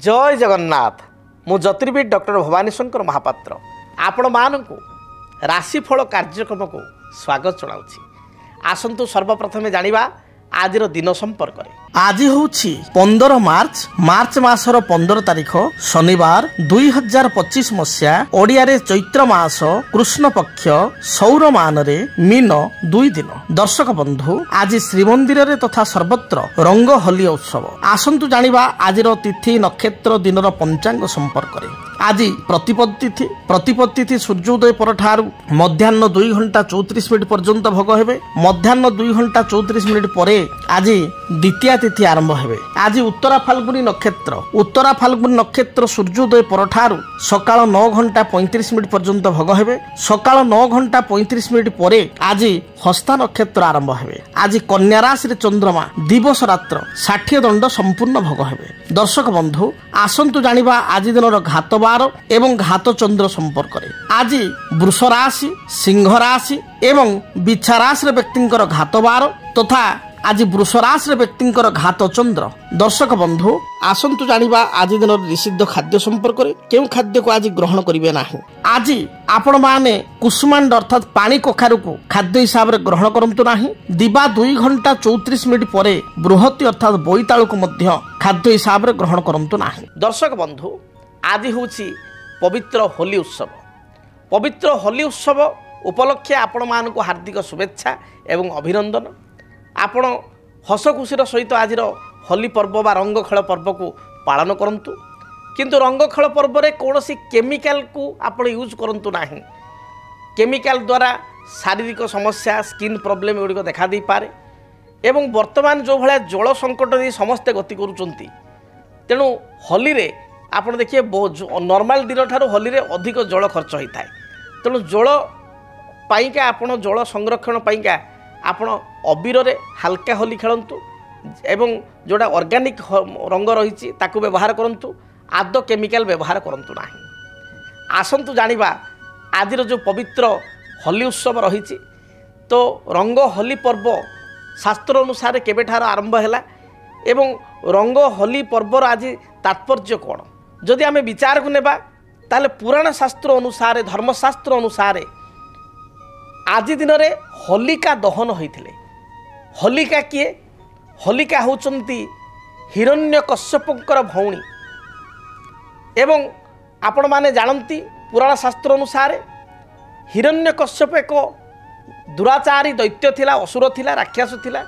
जय जगन्नाथ मु ज्योतिर्विद डॉक्टर भवानी शंकर महापात्र आपण मानक राशिफल कार्यक्रम को स्वागत जनाऊँगी। आसतु सर्वप्रथमे जानिबा आजिर दिन संपर्क में। आज हूँ 15 मार्च मासर 15 तारीख शनिवार 2025 मसीहा ओडिया रे चैत्र मास कृष्ण पक्ष सौर मान रे मीन 2 दिन। दर्शक बंधु आज श्रीमंदिर रे तथा सर्वत्र रंग होली उत्सव। आसंतु जानिबा आजिर तिथि नक्षत्र दिनर पंचांग संपर्क में। आज प्रतिपद तिथि सूर्योदय पर मध्याह्न 2 घंटा 34 मिनिट पर्यंत भोग हेबे। मध्याह्न 2 घंटा 34 मिनिट परे आज द्वितीय तिथि आरंभ हेबे। आज उत्तरा फाल्गुनी नक्षत्र सूर्योदय पर सकाळ 9 घंटा 35 मिनिट पर्यंत भोग हेबे। सकाळ 9 घंटा 35 मिनिट परे आज हस्ता नक्षत्र आरंभ हेबे। आज कन्या राशि रे चंद्रमा दिवस रात्र 60 दंड संपूर्ण भोग हेबे। दर्शक बंधु आसंतु जानिबा आज दिनर घात एवं घात चंद्र संपर्क में। आज वृष राशि सिंह राशि एवं बिछा राशि व्यक्ति घात बार तथा आज वृष राशि व्यक्ति घात चंद्र। दर्शक बंधु आसंतु जानिबा आज दिन निषिद्ध खाद्य संपर्क में। केउ खाद्य को आज ग्रहण करिवे नाही। आज आपण माने कुसुमांड अर्थात पानी कखारु को खाद्य हिसाब रे ग्रहण करंतु नाही। दिबा 2 घंटा 34 मिनिट परे बृहति अर्थात बोईतालु को मध्य खाद्य हिसाब रे ग्रहण करंतु नाही। दर्शक बंधु आज हूँ पवित्र होली उत्सव। पवित्र होली उत्सव उपलक्षे आपण मानक हार्दिक शुभेच्छा एवं अभिनंदन। आपण हस खुशीर सहित आज होली पर्व बा रंग खेल पर्व को पालन करंतु। किंतु रंग खेल पर्व रे कौनसी केमिकल को आपण यूज करंतु नाही। केमिकल द्वारा शारीरिक समस्या स्किन प्रॉब्लम गुड़िक देखा दे पारे एवं वर्तमान जो भाया जल संकट दे समस्ते गति करुचंती। तेणु होली रे आपण देखिए नॉर्मल दिन ठारू होली रे अधिक जल खर्च होता है। तेणु जल पाइका आपण जल संरक्षण पाइका आपण अबीर रे हल्का होली खेलंतु एवं जोड़ा ऑर्गेनिक रंग रही ताकू व्यवहार करंतु। आद केमिकल व्यवहार करंतु नाही। आसंतु जानिबा आजिर जो पवित्र होली उत्सव रही तो रंग होली पर्व शास्त्र अनुसार केबेठार आरंभ हैला एवं रंग होली पर्वर आज तात्पर्य कौन जदि आम विचार को नेबा ताले पुराण शास्त्र अनुसार धर्मशास्त्र अनुसार आज दिन में होलिका दहन होइथिले। होलिका किए? होलिका होचंती हिरण्यकश्यपकर भौणी एवं आपण माने जानती पुराण शास्त्र अनुसार हिरण्यकश्यप एक दुराचारी दैत्य थिला, असुर थिला, राक्षस थिला।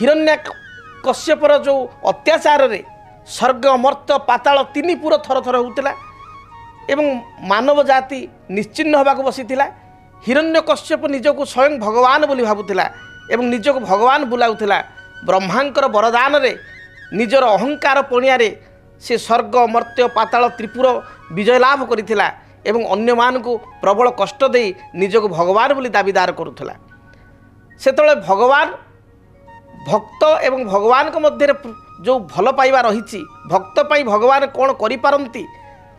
हिरण्यकश्यपर जो अत्याचार रे स्वर्ग मर्त्य पाताल तीन पुर थर थर होता एवं मानव जाति निश्चिन्न होगा बसीला। हिरण्यकश्यप निजको स्वयं भगवान बोली भावुला एवं निजको भगवान बुलाउला। ब्रह्मांकर वरदान रे निजर अहंकार पणिया से स्वर्ग मर्त्य पाताल त्रिपुर विजय लाभ करिथिला एवं अन्य मान को प्रबल कष्ट दे निजको भगवान बोली दाबीदार करुला। सेतळे भगवान भक्त एवं भगवान को मध्य जो भल पाइबा रही भक्त पाई भगवान कौन करिपारंती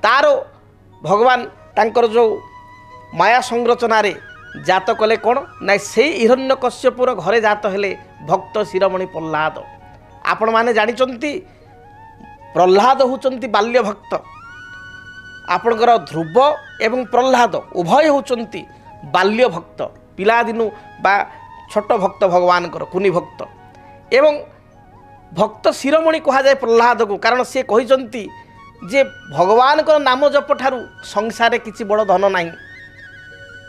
तार भगवान तांकर जो माया संरचना रे जात कले कौन ना से हिरण्यकश्यपुर घरे जात हेले भक्त शिरोमणि प्रह्लाद। आपण माने जानिचंती प्रह्लाद होचंती बाल्य भक्त। आपणकर ध्रुव एवं प्रह्लाद उभय होचंती बाल्य भक्त पिलादिनु बा छोट भक्त भगवान कुनी भक्त एवं भक्त शिरोमणि कहा जाए प्रह्लाद को कारण से कहते जे भगवान को नाम जप ठारू संसार किसी बड़ धन नहीं।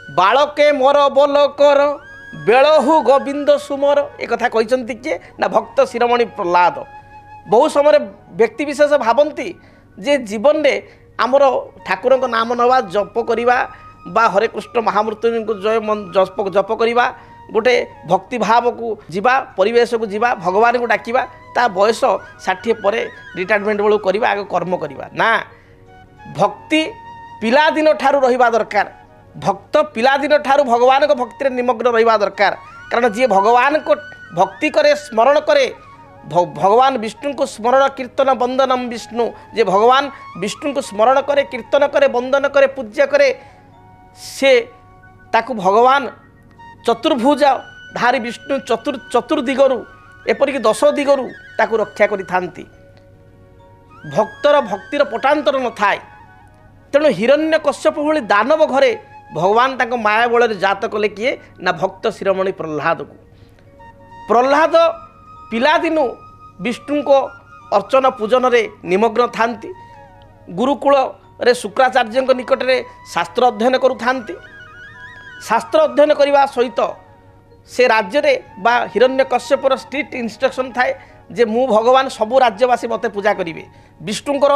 बालके मोर बोल कर बेलहु गोविंद सुमर एक कथा कहते किए ना भक्त शिरोमणि प्रह्लाद। बहु समय व्यक्ति विशेष भावती जे जीवन में आमर ठाकुर को नाम नवा जप करवा बा हरे कृष्ण महामृत्यु को जय जप करवा गोटे भक्ति भाव को जीवा परिवेश को जीवा भगवान को डाकिबा ता बयस 60 पर रिटायरमेंट बेलू करवा आगे कर्म करवा ना। भक्ति पिलादिन ठारू रहिबा दरकार। भक्त पिलादिन ठारू भगवान को भक्ति निमग्न रहिबा दरकार। कारण जी भगवान को भक्ति करे स्मरण करे भगवान विष्णु को स्मरण कीर्तन वंदनम विष्णु जे भगवान विष्णु को स्मरण करे कीर्तन करे वंदन करे पूज्य करे से ताकू भगवान चतुर्भुज धारी विष्णु चतुर्दिगरु एपरिक 10 दिगरु ताकू रक्षा करि थांती। भक्तर भक्तिर पटांतर न थाए तेणु हिरण्यकश्यप भली दानव घरे भगवान तांको माया बल जात कले किए ना भक्त शिरोमणि प्रह्लाद को। प्रह्लाद पिलादिनु विष्णु को अर्चन पूजन रे निमग्न थांती। गुरुकुल रे शुक्राचार्य निकट रे शास्त्र अध्ययन करुथांती। शास्त्र अध्ययन करने सहित से राज्य रे बा हिरण्यकश्यपर स्ट्रिक्ट इंस्ट्रक्शन थाए जे मु भगवान सबू राज्यवासी मते पूजा करेंगे। विष्णुंकर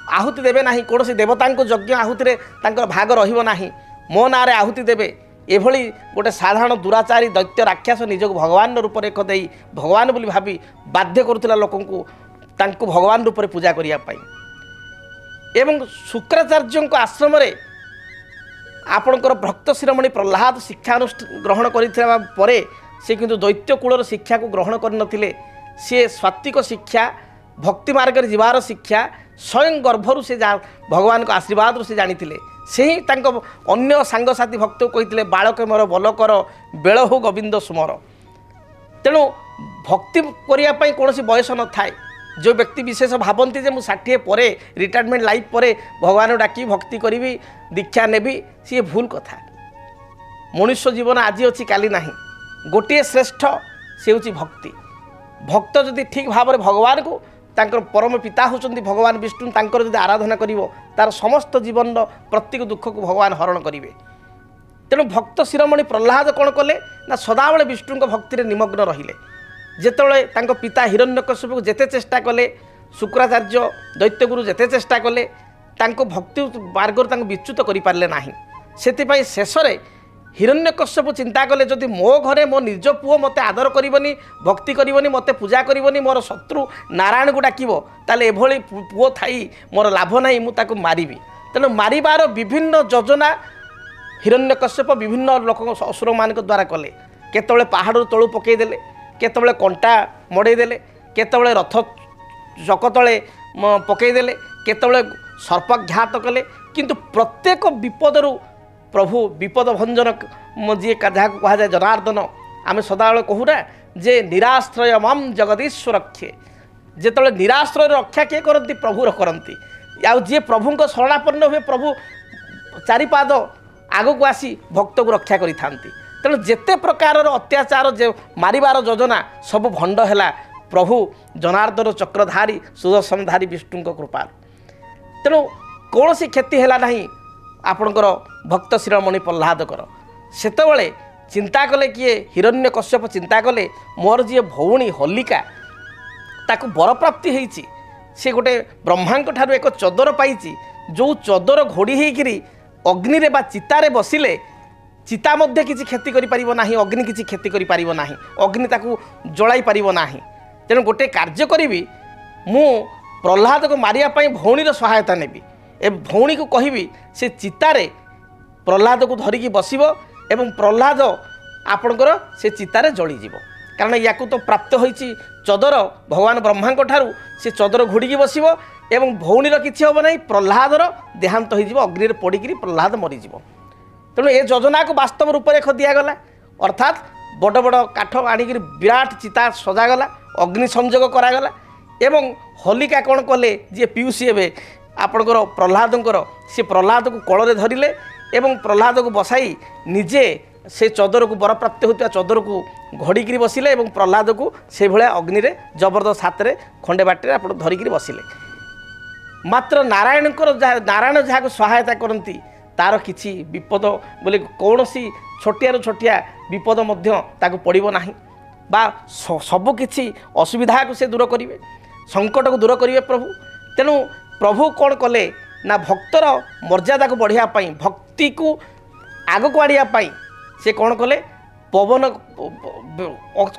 आहुति देवे ना कौन देवता यज्ञ आहुति तांकर भाग रहिबो नाही मो ना आहुति देवे एभली गोटे साधारण दुराचारी दैत्य राक्षस निजक भगवान रूप रेख दे भगवान बोली भावी बाध्य करुला लोकंकु तांको भगवान रूप में पूजा करिया पाई। एवं शुक्राचार्य आश्रम रे आपणकर भक्त शिरोमणि प्रह्लाद शिक्षा ग्रहण करिथिबा परे से किंतु दैत्य कूलर शिक्षा को ग्रहण करनथिले। से सात्विक शिक्षा भक्ति मार्ग रे जीवार शिक्षा स्वयं गर्भरु से भगवान को आशीर्वाद से जानी से ही तांको अन्य सांगसाथी भक्त कही बालक मोर बल कर बेल हो गोविंद सुमर। तेणु भक्ति करने कौन बयस न थाए। जो व्यक्ति विशेष भावती जे मुझे 60 पर रिटायरमेंट लाइफ पर भगवान डाकी भक्ति करी दीक्षा नेबी सी भूल कथा। मनुष्य जीवन आज अच्छी काली ना गोटे श्रेष्ठ से हूँ भक्ति। भक्त जदि ठीक भाव में भगवान को तांकर परम पिता होचंदी भगवान विष्णु तांकर जदि आराधना करिवो तार समस्त जीवन प्रत्येक दुख को भगवान हरण करिवे। तेणु भक्त शिरोमणि प्रह्लाद कौन कले ना सदाबले विष्णु भक्ति निमग्न रहिले। जेतबले तांको पिता हिरण्यकश्यप को जेते चेष्टा कले शुक्राचार्य दैत्यगुरु जेते चेष्टा कले तांको भक्ति मार्ग तांको विच्युत करि पारले नाही। सेतिपई शेषरे हिरण्यकश्यप चिंता कले जदि मो घरे मो निज पुओ मते आदर करिवनी भक्ति करिवनी मते पूजा करिवनी मोर शत्रु नारायण को डाकिबो ताले एभली पुओ थाई मोर लाभ नाही मु ताको मारिबी। तेणु मारिबार विभिन्न योजना हिरण्यकश्यप विभिन्न लोक असुर मान द्वारा कले। केतबले पहाड़ तळु पकई देले केतबले कंटा मड़े देले केतबले रथ चक तले पकई देले केतबले सर्पघात कले। किंतु प्रत्येक विपदरु प्रभु विपद भंजन जी जहाँ कह जाए जनार्दन आम सदाबले कहूना जे निराश्रय मम जगदीश्वर रक्षे। जिते निराश्रय रक्षा किए करती प्रभु करती आउ जी प्रभु शरणापन्न हुए प्रभु चारिपाद आग को आसी भक्त को रक्षा करि थांती। तेणु जेते प्रकार अत्याचार जे मारिबार योजना सब भंड है प्रभु जनार्दन चक्रधारी सुदर्शनधारी विष्णु कृपा। तेणु कौन सी क्षति है ना आपणकर भक्त शिरोमणि प्रह्लादकर सेतबले चिंता कले किए हिरण्यकश्यप चिंता कले मोर जी भौणी होलिका ताकू वर प्राप्ति होईची से गोटे ब्रह्मा ठारू एक चदर पाई जो चदर घोड़ी होकर अग्नि रे बा चितारे बसिले चिता मध्य किसी क्षति करि परिबो नाही अग्नि किसी क्षति करि परिबो नाही अग्नि ताकू जलाई परिबो नाही। तेणु गोटे कार्य करी मु प्रह्लाद को मारिया पई भौणीर सहायता नेबी ए भौणी को कहबी से चितारे प्रह्लाद को धरिकी बसिबो एवं प्रह्लाद आपणकर से चितारे जलीजीव। कारण या तो प्राप्त होईची चदर भगवान ब्रह्मा ठारू से चदर घोड़ी बसिबो एवं भौणीर किछि होबो नाही प्रह्लादर देहांत होईजिवो अग्नि रे पड़िकी प्रह्लाद मरीजिवो। तेणु ए योजना को वास्तव रूपरेख दिगला अर्थात बड़ बड़ काठ आणिक विराट चिता सजागला अग्नि संयोग करागला एवं होलिका कौन कले जी पीयूसी हे आपणकर प्रह्लादर से प्रह्लाद को कल धरिले एवं प्रह्लाद को बसाई निजे से चदर को वर प्राप्त होता चदर को घड़ीकी बसिले एवं प्रह्लाद को से भाया अग्नि रे जबरदस्त हाथ में खंडे बाटे आप धरिकी बसिले। मात्र नारायण जहाँ को सहायता करती तार किसी विपद बोले कौन सी छोटिया छोटिया विपद ताको पड़ो ना बा सबकि असुविधा को से दूर करेंगे संकट को दूर करेंगे प्रभु। तेणु प्रभु कौन कले ना भक्तर मर्यादा को बढ़ावाई भक्ति को आग को आड़ाई से कौन कले पवन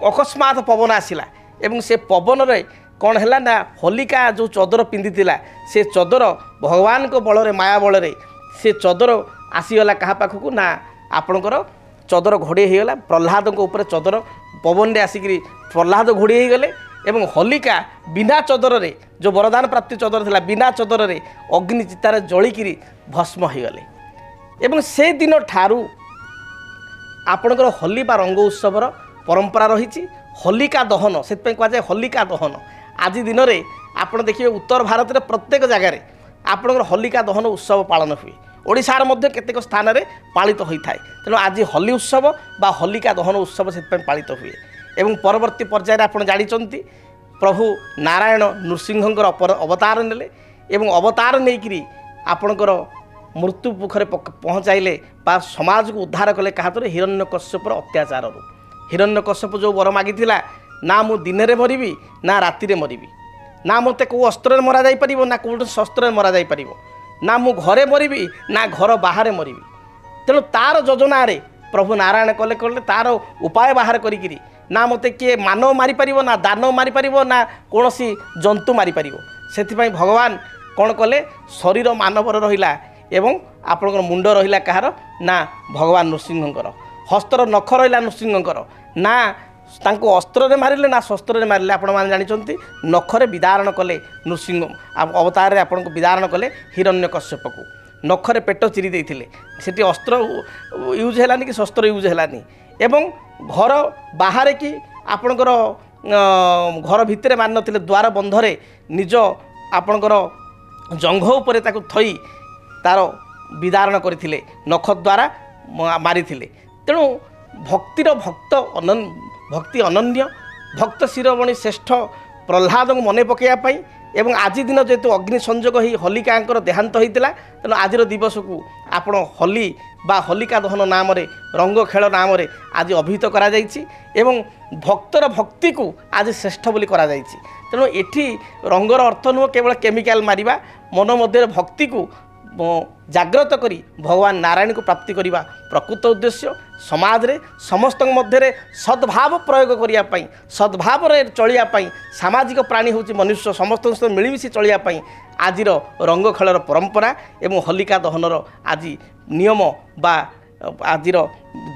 अकस्मात पवन आसला एवं से पवन रे कौन है ना होलिका जो चदर पिंधि से चदर भगवान को बल रे माया बल रे से चदर आसीगला क्या पाखक ना आपणकर चदर घोड़े होगला प्रह्लाद ऊपर चदर पवन रे आसिक प्रह्लाद घोड़े होगले एवं होलिका बिना चदर रे जो वरदान प्राप्ति चदर थिला बिना चदर रे अग्नि चितार जलिकी भस्म हो गले। एवं से दिन ठारू आपणकर होली बा रंग उत्सवर परंपरा रही होलिका दहन से कहुए होलिका दहन आज दिन में ଆପଣ ଦେଖିବେ उत्तर भारत में प्रत्येक जगार आपणकर होलिका दहन उत्सव पालन हुए। ओडिशार मध्य केतेक स्थान में पालित होता है। तेणु आज होली उत्सव बा होलिका दहन उत्सव से पालित हुए। एवं परवर्ती पर्यायर आप जानते प्रभु नारायण नृसिंहर अवतार नेले एवं अवतार नहीं आपणकर मृत्यु मुखरे पहुँचाइले बा समाज को उद्धार कले क्या हिरण्यकश्यपर अत्याचार हिरण्यकश्यप जो वर मागी ना मु दिन में मरबी ना राति मरबी ना मत कौ अस्त्र मरा जापर ना कौट शस्त्र मरा जापर ना मु घरे मरबी ना घर बाहर मरबी। तेणु तार योजना प्रभु नारायण कले कले तार उपाय बाहर करी ना मत किए मानव मारिपर ना दानव मारिपर ना कौन जंतु मारिपर। से भगवान कौन कले शरीर मानवर रहा एवं आपणकर मुंड रहा कहार ना भगवान नृसिंहकर हस्तर नख रहा नृसिंहकर ना तांको अस्त्र मारिले ना शस्त्र मारिले। आपण मैंने जानते नखरे विदारण कले नृसिंह अवतार आपन को विदारण कले हिरण्यकश्यप को नखरे पेट चिरी देते सेठी अस्त्र यूज है कि शस्त्र यूज है एवं घर बाहर कि आपणकर घर भितर मारि नथिले द्वार बंधरे निज आपणकर जंघ उपर ताकू थई तार विदारण करथिले नख द्वारा मारिथिले। तेणु भक्तिर भक्ति अनन्य भक्त शिरोमणि श्रेष्ठ प्रह्लाद को मन पकड़ापी एवं आज दिन जेहेतु अग्नि संजोग ही होलिका देहांत होता तेणु आज दिवस को आपण होली बा होलिका दहन नाम रंग खेल नाम आज अभिहित करा जायछि एवं भक्तर भक्ति को आज श्रेष्ठ बोली करा जायछि। तेणु एठी रंगर अर्थ नुह केवल केमिकाल मारिबा मन मध्य भक्ति को जागृत करी भगवान नारायण को प्राप्ति करने प्रकृत उद्देश्य समाज रे समस्त मध्य सद्भाव प्रयोग करने सद्भाव चलियापाई सामाजिक प्राणी हूँ मनुष्य समस्त मिलमिशी चलियापाई आज रंग खेलर परंपरा एवं होलिका दहनर आज नियम बा आज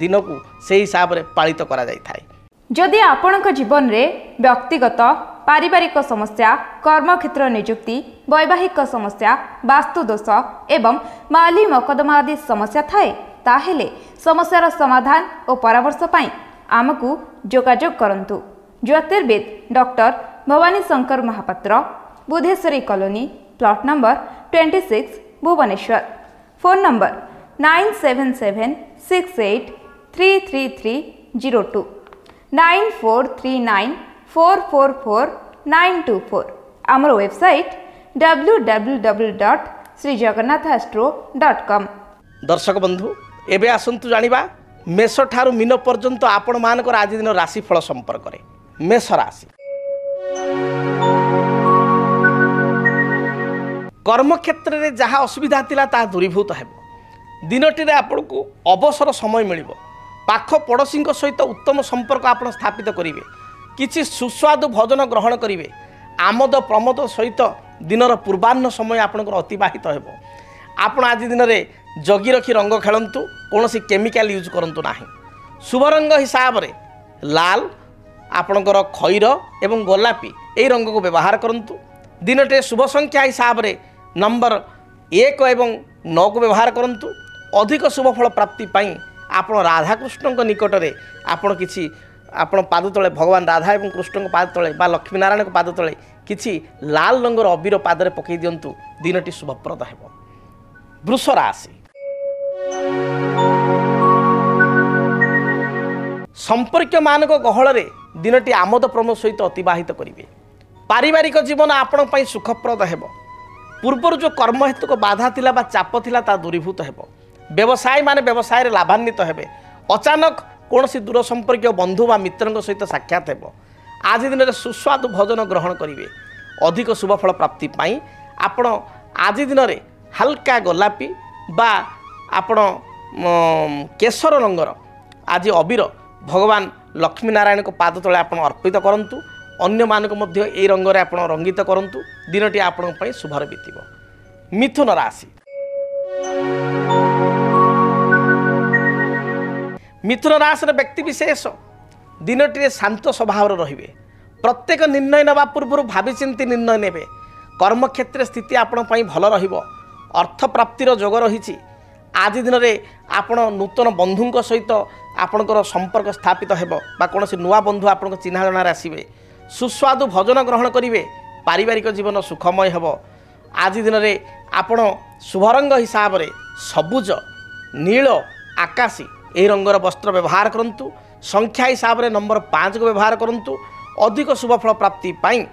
दिन को से हिसाब से पालित करा जाय थाए। जदि आपणक जीवन में व्यक्तिगत पारिवारिक समस्या कर्मक्षेत्र नियुक्ति वैवाहिक समस्या वास्तुदोष एवं माली मकदमा आदि समस्या थाए ताहेले समस्यार समाधान और परामर्श पाई आमको जोगाजोग करंतु। ज्योतिर्विद Doctor Bhawani Shankar Mahapatra Budheswari Colony plot number 26 Bhubaneswar. Phone number 9776833302 9439444924 आमर वेबसाइट www.srijagannathastro.com। दर्शक बंधु एबे आसंतु जानिबा मेष ठारू मीन पर्यंत आपण मानकर आज दिन राशिफल संपर्क में। मेष राशि कर्मक्षेत्र में जहाँ असुविधा थिला ता दूरीभूत हेब। दिनटी आपन को अवसर समय मिलिबो। पाख पड़ोशी सहित उत्तम संपर्क आप स्थापित करेंगे। किछि सुस्वादु भोजन ग्रहण करेंगे। आमोद प्रमोद सहित दिनर पूर्वाह्न समय आपनकर अतिबाहित हेब। आपण आज दिन में जगी रखी रंग खेलंतु कौन केमिकाल यूज करंतु नाही। शुभ रंग हिसाब से लाल आपणकर खैर एवं गोलापी यही रंग को व्यवहार करंतु। दिनटे शुभ संख्या हिसाब से नंबर 1 एवं 9 को व्यवहार करंतु। अधिक शुभ फल प्राप्ति पाई आपण राधाकृष्ण निकट में आपण किछि आपण पाद तले भगवान राधा एवं कृष्ण पाद तले बा लक्ष्मी नारायण पाद तले किछि लाल रंगर अबीर पादरे पकई दियंतु। दिनटी शुभप्रद हेब। वृष राशि संपर्क मान गहल दिनटी आमोद प्रमोद सहित अतिबाहित करेंगे। पारिवारिक जीवन आपण पाई सुखप्रद हेब। पूर्वर जो कर्म हेतु को बाधा थिला बा चाप थिला ता दूरीभूत हेब। व्यवसाय माने व्यवसाय लाभान्वित हेबे। अचानक कौन दूर संपर्क बंधु बा मित्र सहित साक्षात हेब। आज दिन में सुस्वादु भोजन ग्रहण करेंगे। अधिक शुभफल प्राप्ति पाई आपण आज दिन में हल्का गोलापी बा आपण केशर रंगर आज अबीर भगवान लक्ष्मी नारायण को पाद तले आपण अर्पित करंतु। अन्य मानक मध्य ए रंगरे आपण रंगित करंतु। दिनटी आपण पई शुभर बीतिबो। मिथुन राशि मिथुन राशि व्यक्ति विशेष दिनटी शांत स्वभाव रहिबे। प्रत्येक निर्णय नेबा पूर्व भाविचिंती निर्णय नेबे। कर्मक्षेत्र स्थिति आपण पई भल रहिबो। अर्थ प्राप्तिर जोग रही। आज दिन में आपण नूतन बंधुंक सहित आपणकर संपर्क स्थापित हेब बा कौन नुआ बंधु आपण चिन्हा जनार आसबे। सुस्वादु भोजन ग्रहण करेंगे। पारिवारिक जीवन सुखमय हेब। आज दिन में आपण शुभरंग हिसाब से सबुज नील आकाशी यही रंगर वस्त्र व्यवहार करूँ। संख्या हिसाब से नंबर 5 को व्यवहार करूँ। अधिक शुभफल प्राप्ति पाई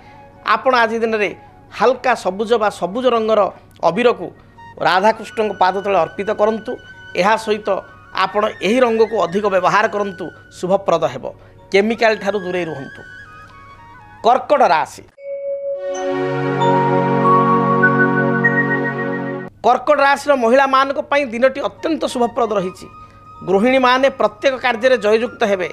आपण आज दिन में हल्का सबुज बा सबुज रंगर अबीर को राधाकृष्ण पाद तले अर्पित करूँ। यह सहित आपण यही रंग को अधिक व्यवहार करूँ। शुभप्रद हेब। केमिकाल ठारू दूरे रुहतु। कर्कट राशि कर्कट राशि महिला मान दिनटी अत्यंत शुभप्रद रही। गृहिणी माने प्रत्येक कार्य जययुक्त हेबे।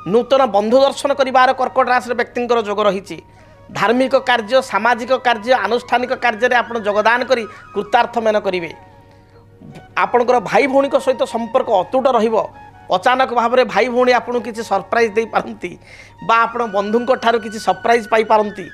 नूतन बंधु दर्शन करिवार कर्कट राशि व्यक्तिंकर जोग रही। धार्मिक कार्य सामाजिक कार्य आनुष्ठानिक कार्य आप योगदान करी कृतार्थ मेन करेंगे। आपणकर भाई भौणी सहित संपर्क अतुट रहिबो। अचानक भाव में भाई भौणी आपको किसी सरप्राइज दे पारती बा आपण बंधुंक ठारू किसी सरप्राइज पाई पारती।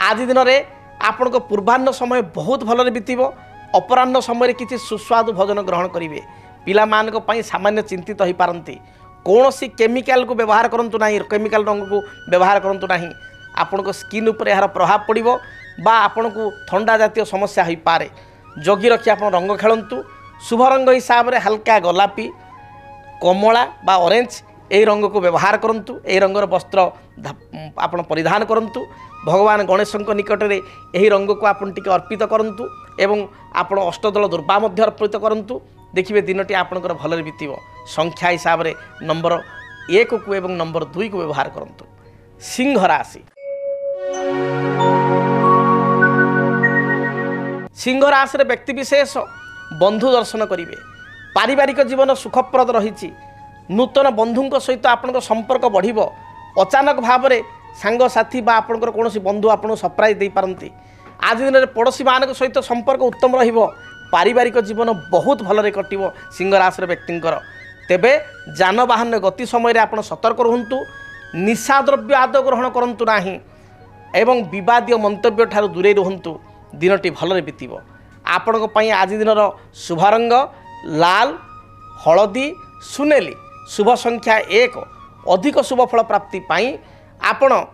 आज दिन में आपण पूर्वाह्न समय बहुत भलरे बीतिबो। अपराह्न समय किसी सुस्वादु भोजन ग्रहण करेंगे। पिला मानक पई सामान्य चिंतित हो पारती। कौन सी केमिकाल को व्यवहार करंतु नहीं। केमिकाल रंग को व्यवहार करंतु नहीं। आपण को स्किन उपर यार प्रभाव पड़ो बा आपण को ठंडा जातीय समस्या हो पारे। जगी रखी आप रंग खेलतु। शुभ रंग हिसाब से हल्का गोलापी कमला बा ऑरेंज यही रंग को व्यवहार करूँ। यही रंगर वस्त्र आप परिधान करूँ। भगवान गणेश निकट में यही रंग को आप अर्पित करूँ एवं आपण अष्टदल दुर्बा अर्पित करूँ। देखिए दिनटी आपंकर भलरे बीतब। संख्या हिसाब से नंबर 1 को एवं नंबर 2 को व्यवहार करूँ। सिंह राशि सिंह राशि व्यक्ति विशेष बंधु दर्शन करेंगे। पारिवारिक जीवन सुखप्रद रही। नूतन बंधुों सहित आपण संपर्क बढ़। अचानक भाव में सांगसाथी बा आपणकर कौन बंधु आपको सरप्राइज दे पारती। आज दिन में पड़ोशी मान सहित संपर्क उत्तम रहिबो। पारिवारिक जीवन बहुत भलरे कटिबो सिंह राशि व्यक्तिंकर। तेबे जानवाहन गति समय आप सतर्क रुहतु। निशा द्रव्य आदौ ग्रहण करूँ नाही एवं विवादीय मंतव्य ठारू दूरे रुहतु। दिनटी भलरे बीतिबो। आपण आज दिन शुभ रंग लाल हलदी सुनेली। शुभ संख्या 1। अधिक शुभ फल प्राप्ति पाई आपण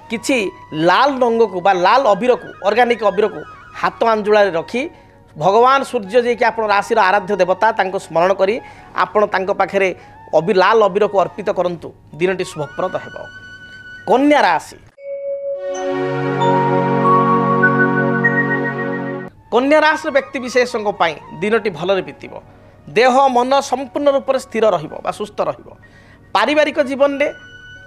किछि लाल रंग को बा लाल अबीर को ऑर्गेनिक अबीर को हाथ आंजुला रखी भगवान सूर्य जे कि आप राशि आराध्य देवता तांको स्मरण करी आपण तांको पाखरे लाल अबीर को अर्पित करंतु। दिनटी शुभप्रद हेब। कन्या राशि कन्या राशि व्यक्ति विशेषों दिनटी भलरे बीतिब। देह मन संपूर्ण रूप से स्थिर रहिबो बा सुस्थ रहिबो। पारिवारिक जीवन में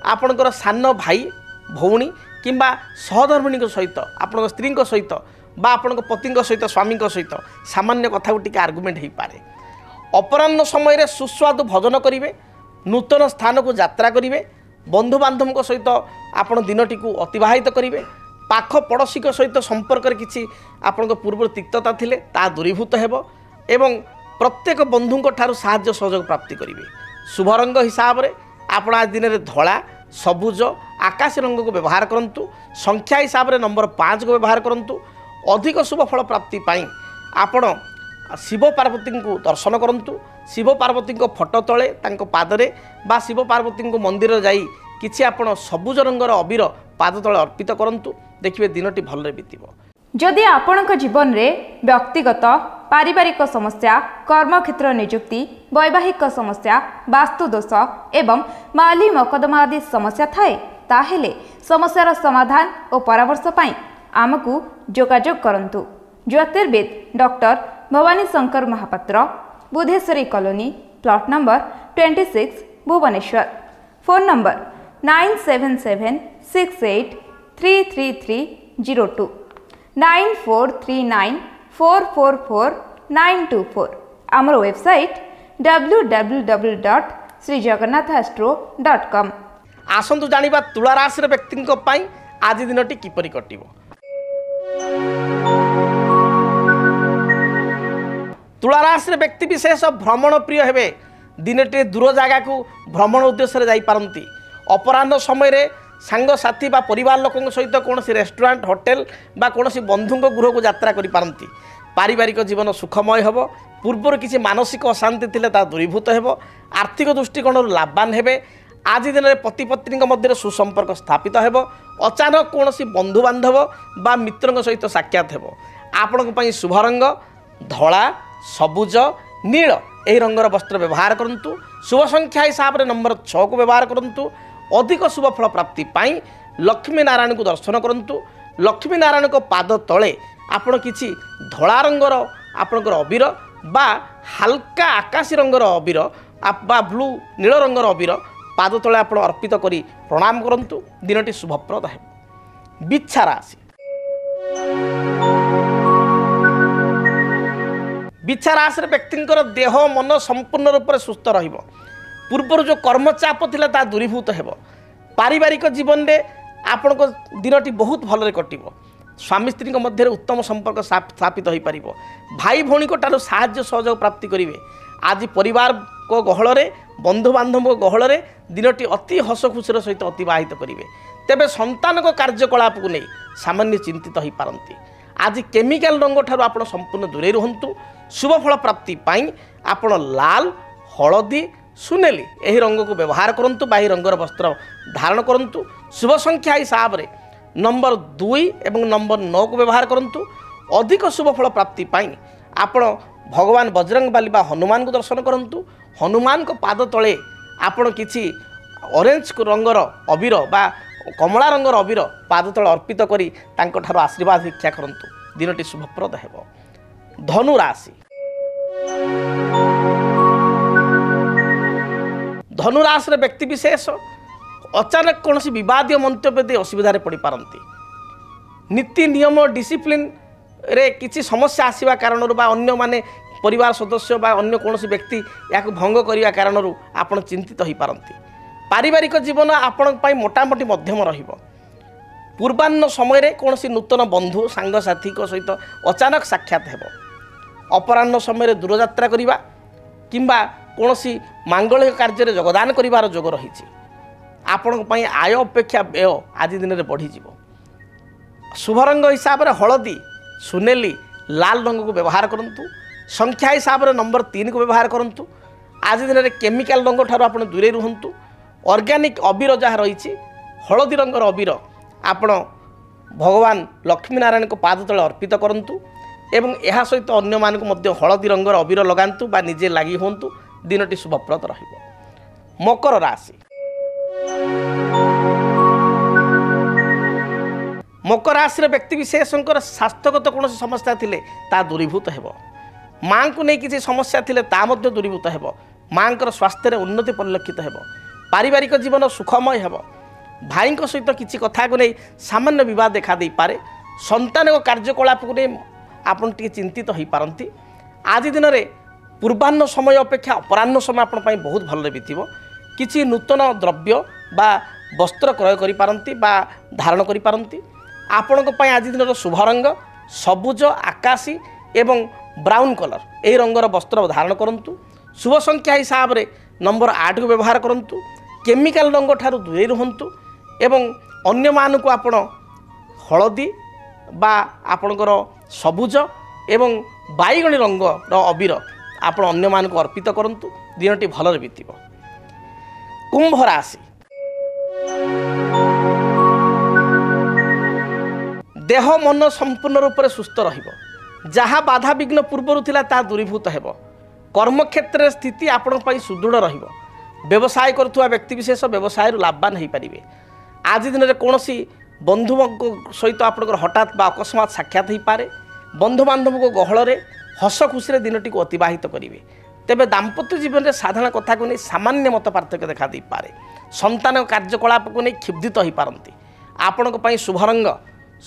आपणकर सान भाई भौणी किंबा सहधर्मिणी सहित आपण स्त्री सहित बा आपण पति सहित स्वामी सहित सामान्य कथा टी आर्गुमेंट हो पारे। अपराह्न समय सुस्वादु भोजन करेंगे। नूतन स्थान को यात्रा करेंगे। बंधु बांधव सहित आपण दिनटी को अतिवाहित करेंगे। पाख पड़ोशी सहित संपर्क किसी आपण पूर्व तिक्तता थिले ता दूरीभूत हेब एवं प्रत्येक बंधुंक ठारू साहाय्य सहयोग प्राप्ति करेंगे। शुभ रंग हिसाब से आपण आज दिन में धला सबुज आकाशी रंग को व्यवहार करूँ। संख्या हिसाब से नंबर 5 को व्यवहार करूँ। अधिक शुभ फल प्राप्ति पाई आपण शिव पार्वती को दर्शन करूँ। शिव पार्वती फोटो तले तांको पादरे बा शिव पार्वती मंदिर जाई किछि आपण सबुज रंगर अबीर पाद तले अर्पित करूँ। देखिए दिनटी भलरे बीतिब। जदि आपणक जीवन में व्यक्तिगत पारिवारिक समस्या कर्मक्षेत्र नियुक्ति वैवाहिक समस्या वास्तुदोष एवं माली मकदमा आदि समस्या थाए ताहेले समस्यार समाधान और परामर्श पाई आमको जोगाजोग करंतु। ज्योतिर्विद Doctor Bhawani Shankar Mahapatra Budheswari Colony plot number 26 Bhubaneswar. Phone number 9776833302 9439444924। आमर वेबसाइट www.srijagannathastro.com। आसंतु जानिबा तुला राशि व्यक्ति आज दिनटी किपरि कटिबो। तुला राशि व्यक्ति विशेष भ्रमण प्रिय हेबे। दिनटे दूर जगह को भ्रमण उद्देश्य जाई पारंती। अपराह्न समय सांगसाथी बा परिवार लोकों सहित कौन रेस्टोरेंट होटेल बा कौन बंधु गृह को यात्रा करि पारंती। पारिवारिक जीवन सुखमय हेब। पूर्वर किसी मानसिक अशांति थिले ता दूरीभूत हेब। आर्थिक दृष्टिकोण लाभवान हेबे। आज दिन में पति पत्नी मध्य सुसंपर्क स्थापित हो अचानक कौन बंधु बांधव बा मित्रों सहित साक्षात हो आपण शुभ रंग धला सबुज नील यही रंगर वस्त्र व्यवहार करूँ शुभ संख्या हिसाब से नंबर 6 को व्यवहार करूँ अधिक शुभ फल प्राप्ति पाई लक्ष्मी नारायण को दर्शन करूँ लक्ष्मी नारायण को पाद तले आपण किछि धला रंगर आपणकर अबीर बा हल्का आकाशी रंगर अबीर बा ब्लू नील रंगर अबीर पाद तले आपण अर्पित करी प्रणाम करंतु दिनटी शुभप्रद है। बिच्छा राशि बिच्छा राशि व्यक्तिंकर देह मन संपूर्ण रूप से सुस्थ रहिबो पूर्वर जो कर्मचाप थिला ता दूरीभूत हेबो पारिवारिक जीवन में आपण को दिनटी बहुत भलरे कटिबो स्वामी स्त्री मध्य उत्तम संपर्क स्थापित हो पार भाई भौणी ठार साहाय्य सहयोग प्राप्ति करेंगे आज परिवार को गहल बंधु बांधव गहल दिनटी अति हस खुशी सहित अतिवाहित करेंगे तेबे संतान को कार्यकलाप को नहीं सामान्य चिंतित हो पारती आज केमिकल रंग ठार आप संपूर्ण दूरे रुहतु शुभ फल प्राप्ति पाई आपण लाल हलदी सुनेली यही रंग को व्यवहार करूँ बा रंगर वस्त्र धारण करूँ शुभ संख्या हिसाब से नंबर 2 एवं नंबर 9 को व्यवहार करूँ अधिक शुभ फल प्राप्ति पाई आपण भगवान बजरंगबली बा हनुमान को दर्शन करूँ हनुमान को पाद तले आपण किछि ऑरेंज रंगर अबीर बा कमला रंगर अबीर पाद तले अर्पित करी तांको ठारो आशीर्वाद भिक्षा करंतु दिनटी शुभप्रद हेबो। धनु राशि धनु राशि व्यक्ति विशेष अचानक कौन विवादीय मंतव्य दे असुविधा पड़ पारती नीति नियम डिसिप्लिन रे किसी समस्या आसवा कारण अन्य माने परिवार सदस्य बा अन्य कौन व्यक्ति या भंग करने कारण आप चिंतित हो पारती पारिवारिक जीवन आपण मोटामोटी मध्यम रहिबो पूर्वाह्न समय कौन नूतन बंधु सांगसाथी सहित अचानक साक्षात हेबो अपराह्न समय दूरयात्रा करवा किंबा कौन मांगलिक कार्य योगदान करिवार जोग रही आपण आय अपेक्षा व्यय आज दिन में बढ़ीज शुभ रंग हिसाब से हलदी सुनेली लाल रंग को व्यवहार करूँ संख्या हिसाब से नंबर 3 को व्यवहार करूँ आज दिन में केमिकल रंग ठार आप दूरे रुहतु ऑर्गेनिक अबीर जहाँ रही हलदी रंगर अबीर आपण भगवान लक्ष्मी नारायण को पाद तले अर्पित करूँ एवं यह सहित अन्य मानक हलदी रंगर अबीर लगातु बा निजे लगी हूँ दिनटी शुभप्रद रहिबो। मकर राशि मकर राशि व्यक्ति विशेषकर स्वास्थ्यगत कौन समस्या थिले ता दूरीभूत हेबो माँ को नहीं किसी समस्या थिले ता मध्य दूरीभूत हेबो माँ स्वास्थ्य उन्नति परिलक्षित हेबो पारिवारिक जीवन सुखमय हेबो भाई सहित किसी कथा को नहीं सामान्य विवाद देखा दे पारे संतान कार्यकलाप को नहीं आपन टी चिंतित हो पारती आज दिन में पूर्वाह्न समय अपेक्षा अपराह्न समय आपण बहुत भल बीतब किसी नूतन द्रव्य बा वस्त्र क्रय करि पारंती बा धारण करि पारंती आपण आज दिन शुभ रंग सबुज आकाशी एवं ब्राउन कलर यही रंगर वस्त्र धारण करूँ शुभ संख्या हिसाब से नंबर 8 को व्यवहार करूँ केमिकल रंग ठारू दूरे रुहतु एवं अन्य मानक आपण हलदी बा आपणकर सबुज एवं बैगणी रंगर अबीर आपण अन्य मानक अर्पित करूँ दिनटी भलरे बीतब। कुंभ राशि देह मन संपूर्ण रूप से सुस्थ रहिबो जहाँ बाधा विघ्न पूर्वर थिला ता दूरीभूत हेबो कर्म क्षेत्र स्थिति आपण पई सुदृढ़ रहिबो व्यवसाय करुवा व्यक्ति विशेष व्यवसाय लाभवान हो पारे आज दिन में कौन बंधु सहित आपंकर हठात बा अकस्मात साक्षात हो पारे बंधु बांधव को गहल हस खुशी दिनटी को अतिवाहित करेंगे तेबे दाम्पत्य जीवन में साधारण कथा को नहीं सामान्य मत पार्थक्य देखा दे पारे संतान कार्यकलाप को नहीं क्षुब्धित हो पारती आपण शुभ रंग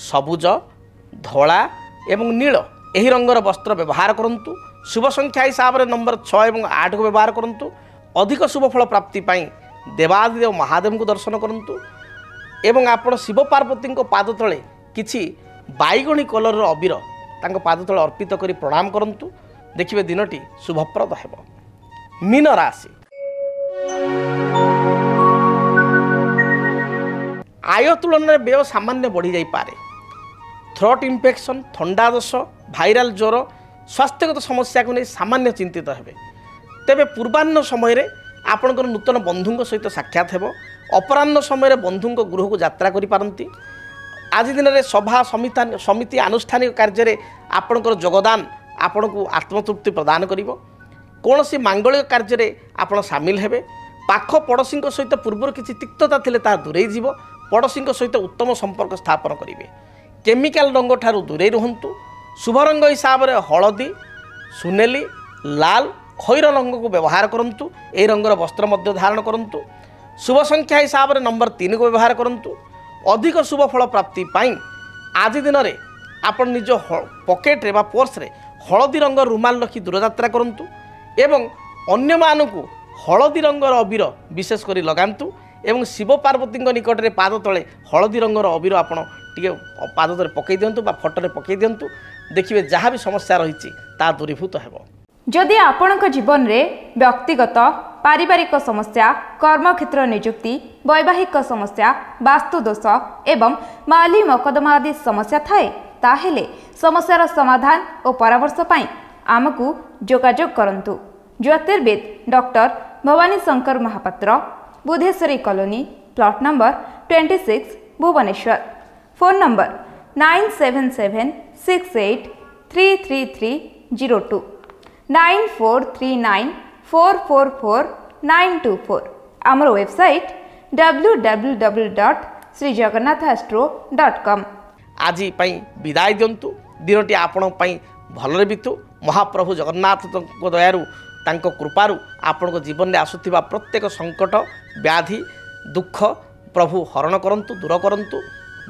सबुज धला एवं नील यही रंगर वस्त्र व्यवहार करूँ शुभ संख्या हिसाब से नंबर 6 एवं 8 को व्यवहार करूँ अधिक शुभ फल प्राप्ति पाई देवादिदेव महादेव को दर्शन करूँ एवं आपण शिव पार्वती पाद तले किछि बैगणी कलर अबीर तांको पाद तले अर्पित करी प्रणाम करूँ देखिए दिनटी शुभप्रद हेबो। मीन राशि आय तुलन में व्यय सामान्य बढ़ी जाई पारे थ्रोट इन्फेक्शन थंडा दोष भाइराल ज्वर स्वास्थ्यगत समस्या को नहीं सामान्य चिंतित हेबे तेबे पूर्वाह्न समय ଆପଣଙ୍କର ନୂତନ ବନ୍ଧୁଙ୍କ ସହିତ ସାକ୍ଷାତ ହେବ। ଅପରାହ୍ନ ସମୟରେ ବନ୍ଧୁଙ୍କ ଗୃହକୁ ଯାତ୍ରା କରିପାରନ୍ତି। ଆଜି ଦିନରେ ସଭା ସମିତି ଆନୁଷ୍ଠାନିକ କାର୍ଯ୍ୟରେ ଆପଣଙ୍କର ଯୋଗଦାନ ଆପଣଙ୍କୁ ଆତ୍ମତୃପ୍ତି ପ୍ରଦାନ କରିବ। କୌଣସି ମାଙ୍ଗଳିକ କାର୍ଯ୍ୟରେ ଆପଣ ସାମିଲ ହେବେ। ପାଖ ପଡ଼ୋଶୀଙ୍କ ସହିତ ପୂର୍ବରୁ କିଛି ତିକ୍ତତା ଥିଲେ ତାହା ଦୂରେଇ ଯିବ। ପଡ଼ୋଶୀଙ୍କ ସହିତ ଉତ୍ତମ ସମ୍ପର୍କ ସ୍ଥାପନ କରିବେ। କେମିକାଲ ରଙ୍ଗ ଠାରୁ ଦୂରେଇ ରୁହନ୍ତୁ। ଶୁଭ ରଙ୍ଗ ହିସାବରେ ହଳଦୀ, ସୁନେଲି, ଲାଲ, ଖଇର ରଙ୍ଗକୁ ବ୍ୟବହାର କରନ୍ତୁ। ଏହି ରଙ୍ଗର ବସ୍ତ୍ର ମଧ୍ୟ ଧାରଣ କରନ୍ତୁ। ଶୁଭ ସଂଖ୍ୟା ହିସାବରେ ନମ୍ବର 3କୁ ବ୍ୟବହାର କରନ୍ତୁ। ଅଧିକ ଶୁଭ ଫଳ ପ୍ରାପ୍ତି ପାଇଁ ଆଜି ଦିନରେ ଆପଣ ନିଜ ପକେଟରେ ବା ପର୍ସରେ ହଳଦୀ ରଙ୍ଗର ରୁମାଲ ରଖି ଦୂରଯାତ୍ରା କରନ୍ତୁ ଏବଂ ଅନ୍ୟମାନଙ୍କୁ ହଳଦୀ ରଙ୍ଗର ଅବିର ବିଶେଷ କରି ଲଗାନ୍ତୁ ଏବଂ ଶିବ ପାର୍ବତୀଙ୍କ ନିକଟରେ ପାଦ ତଳେ ହଳଦୀ ରଙ୍ଗର ଅବିର ଆପଣ ଟିକେ ପାଦ ତଳେ ପକାଇ ଦିଅନ୍ତୁ ବା ଫଟୋରେ ପକାଇ ଦିଅନ୍ତୁ। ଦେଖିବେ ଯାହା ବି ସମସ୍ୟା ରହିଛି ତାହା ଦୂରୀଭୂତ ହେବ। ଯଦି ଆପଣଙ୍କ ଜୀବନରେ ବ୍ୟକ୍ତିଗତ ପାରିବାରିକ ସମସ୍ୟା, କର୍ମକ୍ଷେତ୍ର ନିଯୁକ୍ତି, ବୈବାହିକ ସମସ୍ୟା, ବାସ୍ତୁଦୋଷ ଏବଂ ମାଲି ମକଦ୍ଦମା ଆଦି ସମସ୍ୟା ଥାଏ, ତାହେଲେ ସମସ୍ୟାର ସମାଧାନ ଓ ପରାମର୍ଶ ପାଇଁ ଆମକୁ ଯୋଗାଯୋଗ କରନ୍ତୁ। ଜ୍ୟୋତିର୍ବିଦ Doctor Bhawani Shankar Mahapatra, Budheswari Colony, plot number 26, Bhubaneswar. Phone number 9776833302 9439444924। आमर वेबसाइट www.srijagannathastro.com। आज विदाय दिंतु। दिनटी आपण भलरे बितु। महाप्रभु जगन्नाथ दयारु तांको कृपारु आपण जीवन में आसुथिबा प्रत्येक संकट, व्याधि, दुख प्रभु हरण करंतु, दूर करंतु।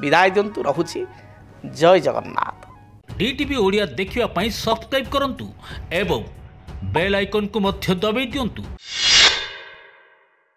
विदाय दिंतु। रहुछि। जय जगन्नाथ। डीटीवी ओडिया देखिवा पई सब्सक्राइब करंतु एवं बेल आइकन को मध्य दबाई दियंतु।